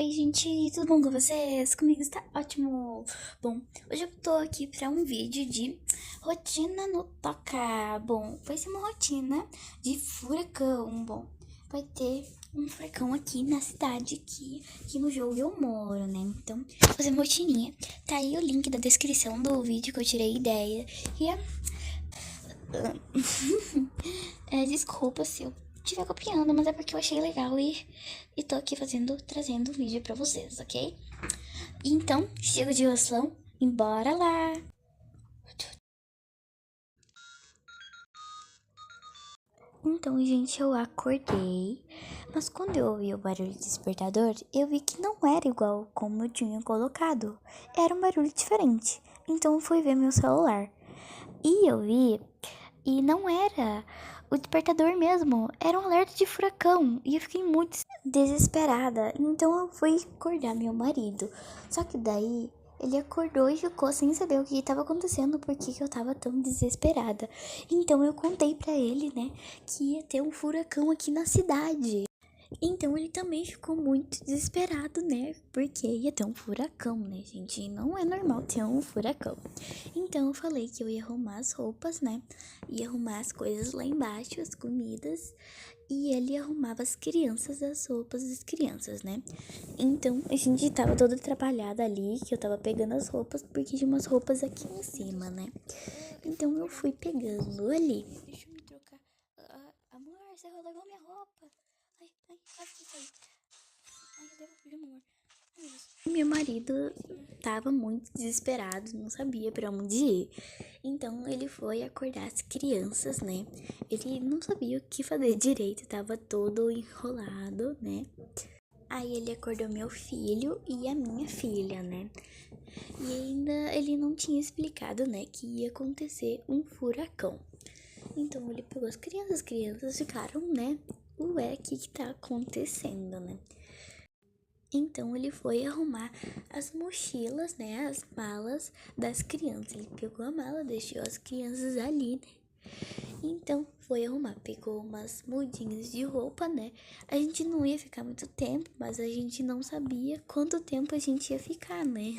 Oi, gente, tudo bom com vocês? Comigo está ótimo. Bom, hoje eu tô aqui pra um vídeo de rotina no Toca. Bom, vai ser uma rotina de furacão. Bom, vai ter um furacão aqui na cidade, aqui no jogo eu moro, né? Então, vou fazer uma rotininha. Tá aí o link da descrição do vídeo que eu tirei ideia. E desculpa se eu estiver copiando, mas é porque eu achei legal e tô aqui trazendo um vídeo pra vocês, ok? Então, chega de enrolação e bora lá! Então, gente, eu acordei, mas quando eu ouvi o barulho do despertador, eu vi que não era igual como eu tinha colocado. Era um barulho diferente. Então, eu fui ver meu celular. E eu vi, e não era o despertador mesmo, era um alerta de furacão. E eu fiquei muito desesperada. Então, eu fui acordar meu marido. Só que daí ele acordou e ficou sem saber o que estava acontecendo, porque eu tava tão desesperada. Então eu contei pra ele, né, que ia ter um furacão aqui na cidade. Então ele também ficou muito desesperado, né? Porque ia ter um furacão, né, gente? E não é normal ter um furacão. Então eu falei que eu ia arrumar as roupas, né? Ia arrumar as coisas lá embaixo, as comidas. E ele arrumava as roupas das crianças, né? Então a gente tava toda atrapalhada ali, que eu tava pegando as roupas, porque tinha umas roupas aqui em cima, né? Então eu fui pegando ali. Deixa eu me trocar. Amor, você levou minha roupa. Quase que foi. Eu devolvi, amor. Meu marido tava muito desesperado, não sabia pra onde ir. Então ele foi acordar as crianças, né? Ele não sabia o que fazer direito, tava todo enrolado, né? Aí ele acordou meu filho e a minha filha, né? E ainda ele não tinha explicado, né, que ia acontecer um furacão. Então ele pegou as crianças ficaram, né? Ué, o que tá acontecendo, né? Então ele foi arrumar as mochilas, né, as malas das crianças. Ele pegou a mala, deixou as crianças ali, né? Então foi arrumar, pegou umas mudinhas de roupa, né? A gente não ia ficar muito tempo, mas a gente não sabia quanto tempo a gente ia ficar, né?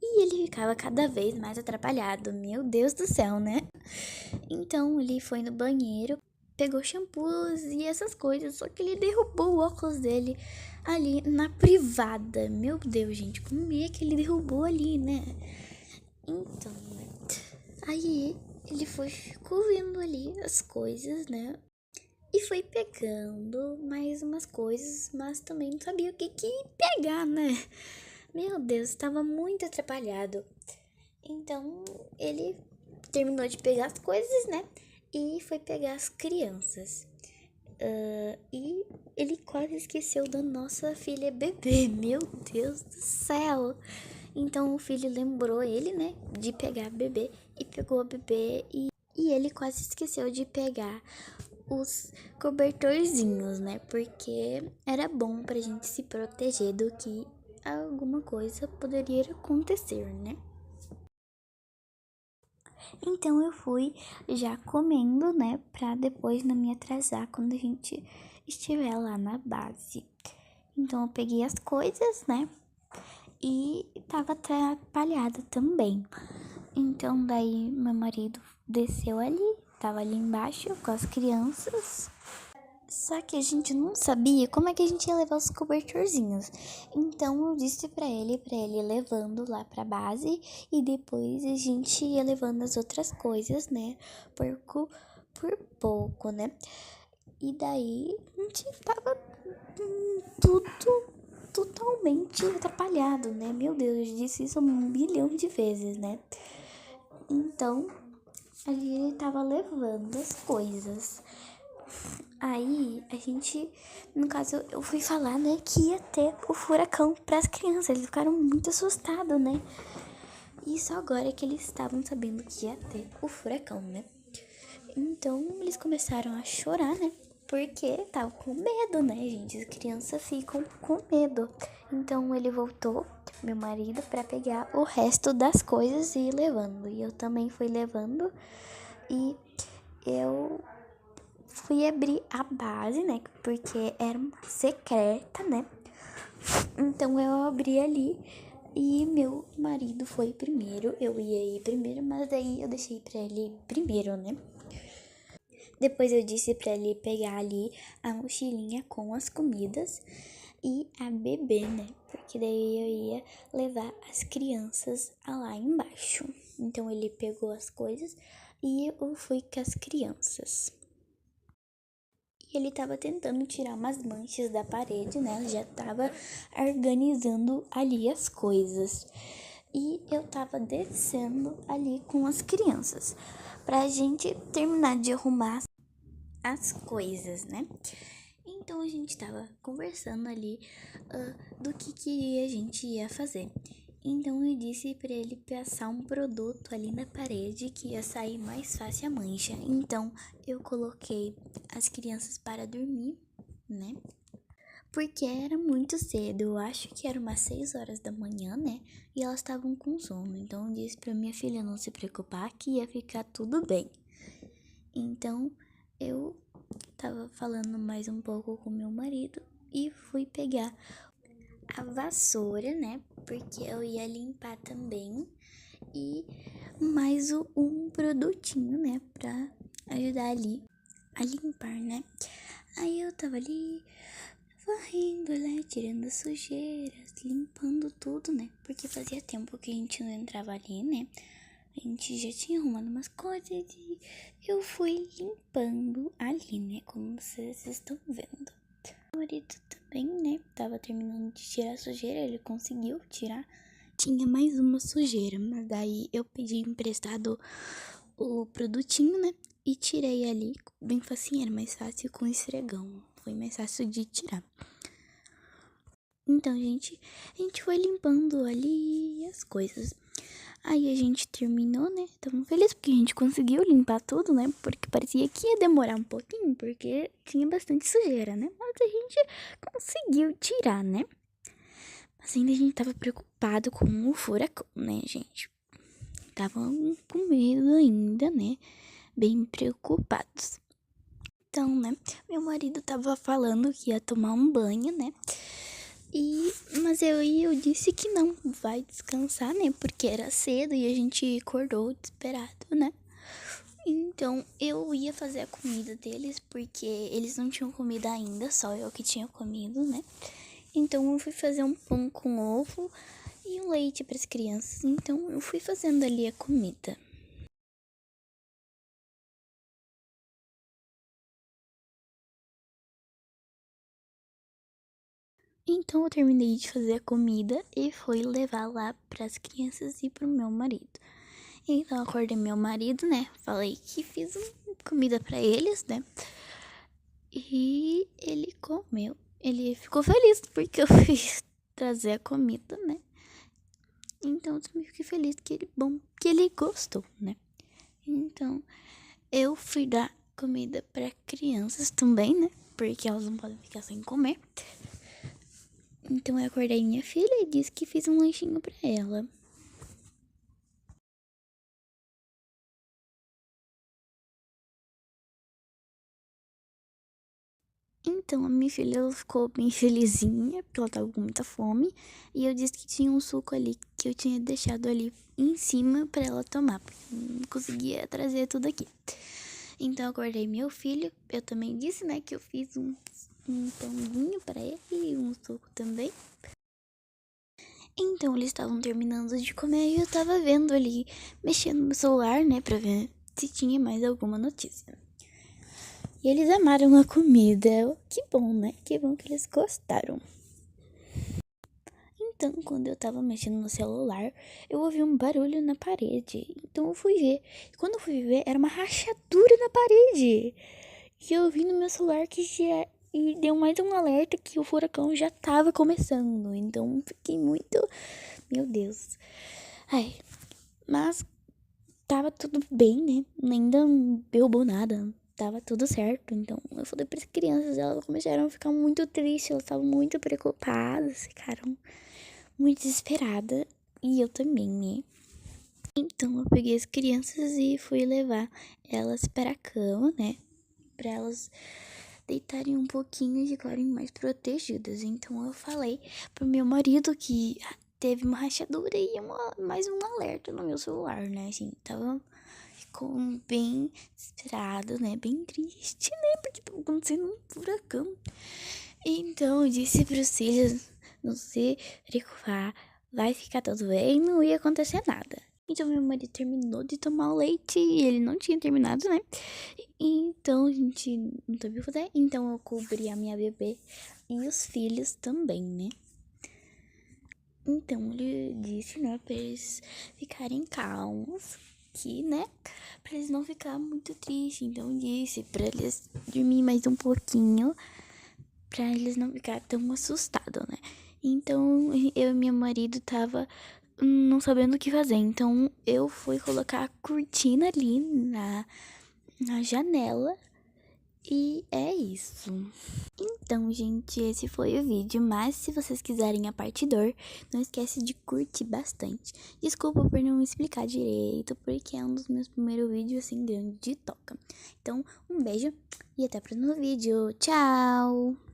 E ele ficava cada vez mais atrapalhado, meu Deus do céu, né? Então ele foi no banheiro, pegou shampoos e essas coisas, só que ele derrubou o óculos dele ali na privada. Meu Deus, gente, como é que ele derrubou ali, né? Então, né? Aí ele ficou vendo ali as coisas, né? E foi pegando mais umas coisas, mas também não sabia o que pegar, né? Meu Deus, estava muito atrapalhado. Então ele terminou de pegar as coisas, né? E foi pegar as crianças. E ele quase esqueceu da nossa filha bebê. Meu Deus do céu! Então o filho lembrou ele, né, de pegar a bebê e pegou a bebê e ele quase esqueceu de pegar os cobertorzinhos, né? Porque era bom pra gente se proteger do que alguma coisa poderia acontecer, né? Então eu fui já comendo, né, pra depois não me atrasar quando a gente estiver lá na base. Então eu peguei as coisas, né, e tava atrapalhada também. Então daí meu marido desceu ali, tava ali embaixo com as crianças. Só que a gente não sabia como é que a gente ia levar os cobertorzinhos. Então eu disse pra ele ir levando lá pra base e depois a gente ia levando as outras coisas, né? Por pouco, né? E daí a gente tava tudo totalmente atrapalhado, né? Meu Deus, eu disse isso 1 bilhão de vezes, né? Então, ali ele tava levando as coisas. Aí, a gente, no caso, eu fui falar, né, que ia ter o furacão pras crianças. Eles ficaram muito assustados, né? E só agora que eles estavam sabendo que ia ter o furacão, né? Então, eles começaram a chorar, né? Porque estavam com medo, né, gente? As crianças ficam com medo. Então, ele voltou, meu marido, pra pegar o resto das coisas e ir levando. E eu também fui levando. E eu fui abrir a base, né? Porque era uma secreta, né? Então eu abri ali e meu marido foi primeiro. Eu ia ir primeiro, mas daí eu deixei pra ele ir primeiro, né? Depois eu disse pra ele pegar ali a mochilinha com as comidas e a bebê, né? Porque daí eu ia levar as crianças lá embaixo. Então ele pegou as coisas e eu fui com as crianças. E ele tava tentando tirar umas manchas da parede, né? Ele já tava organizando ali as coisas. E eu tava descendo ali com as crianças pra gente terminar de arrumar as coisas, né? Então a gente tava conversando ali do que a gente ia fazer. Então eu disse pra ele passar um produto ali na parede que ia sair mais fácil a mancha. Então eu coloquei as crianças para dormir, né? Porque era muito cedo, eu acho que era umas 6 horas da manhã, né? E elas estavam com sono. Então eu disse pra minha filha não se preocupar que ia ficar tudo bem. Então eu tava falando mais um pouco com meu marido e fui pegar a vassoura, né? Porque eu ia limpar também. E mais um produtinho, né? Pra ajudar ali a limpar, né? Aí eu tava ali varrendo, né? Tirando sujeiras, limpando tudo, né? Porque fazia tempo que a gente não entrava ali, né? A gente já tinha arrumado umas coisas e eu fui limpando ali, né? Como vocês estão vendo. Meu marido também, né? Tava terminando de tirar a sujeira, ele conseguiu tirar. Tinha mais uma sujeira, mas daí eu pedi emprestado o produtinho, né? E tirei ali, bem facinho, era mais fácil com esfregão. Foi mais fácil de tirar. Então, a gente foi limpando ali as coisas. Aí a gente terminou, né? Tava feliz porque a gente conseguiu limpar tudo, né? Porque parecia que ia demorar um pouquinho, porque tinha bastante sujeira, né? Mas a gente conseguiu tirar, né? Mas ainda a gente tava preocupado com o furacão, né, gente? Tava com medo ainda, né? Bem preocupados. Então, né? Meu marido tava falando que ia tomar um banho, né? Mas eu disse que não, vai descansar, né? Porque era cedo e a gente acordou desesperado, né? Então eu ia fazer a comida deles, porque eles não tinham comida ainda, só eu que tinha comido, né? Então eu fui fazer um pão com ovo e um leite para as crianças. Então eu fui fazendo ali a comida. Então eu terminei de fazer a comida e fui levar lá para as crianças e pro meu marido. Então eu acordei meu marido, né? Falei que fiz comida para eles, né? E ele comeu. Ele ficou feliz porque eu fiz trazer a comida, né? Então eu também fiquei feliz que ele gostou, né? Então eu fui dar comida para crianças também, né? Porque elas não podem ficar sem comer. Então eu acordei minha filha e disse que fiz um lanchinho para ela. Então a minha filha ela ficou bem felizinha, porque ela tava com muita fome. E eu disse que tinha um suco ali que eu tinha deixado ali em cima para ela tomar, porque eu não conseguia trazer tudo aqui. Então eu acordei meu filho, eu também disse, né, que eu fiz um pãozinho para ele e um suco também. Então eles estavam terminando de comer e eu tava vendo ali, mexendo no celular, né, pra ver se tinha mais alguma notícia. E eles amaram a comida. Que bom, né? Que bom que eles gostaram. Então, quando eu tava mexendo no celular, eu ouvi um barulho na parede. Então eu fui ver. E quando eu fui ver, era uma rachadura na parede. E eu vi no meu celular que já. E deu mais um alerta que o furacão já tava começando. Então fiquei muito. Meu Deus. Ai. Mas tava tudo bem, né? Ainda não derrubou nada. Tava tudo certo. Então eu falei para as crianças, elas começaram a ficar muito tristes, elas estavam muito preocupadas, ficaram muito desesperadas. E eu também, né? Então eu peguei as crianças e fui levar elas para a cama, né? Para elas deitarem um pouquinho e ficarem mais protegidas. Então eu falei pro meu marido que teve uma rachadura e mais um alerta no meu celular, né? Assim, ficou bem desesperado, né? Bem triste, né? Porque tava acontecendo um furacão. Então eu disse pros filhos não se preocupar, vai ficar tudo bem, não ia acontecer nada. Então meu marido terminou de tomar o leite e ele não tinha terminado, né? Então a gente não sabia fazer. Então eu cobri a minha bebê e os filhos também, né? Então ele disse, né, pra eles ficarem calmos, que, né, pra eles não ficarem muito tristes. Então disse pra eles dormir mais um pouquinho, pra eles não ficarem tão assustados, né? Então eu e meu marido tava não sabendo o que fazer. Então eu fui colocar a cortina ali na janela. E é isso. Então, gente, esse foi o vídeo. Mas se vocês quiserem a parte 2, não esquece de curtir bastante. Desculpa por não explicar direito, porque é um dos meus primeiros vídeos assim grande de toca. Então, um beijo e até o próximo vídeo. Tchau!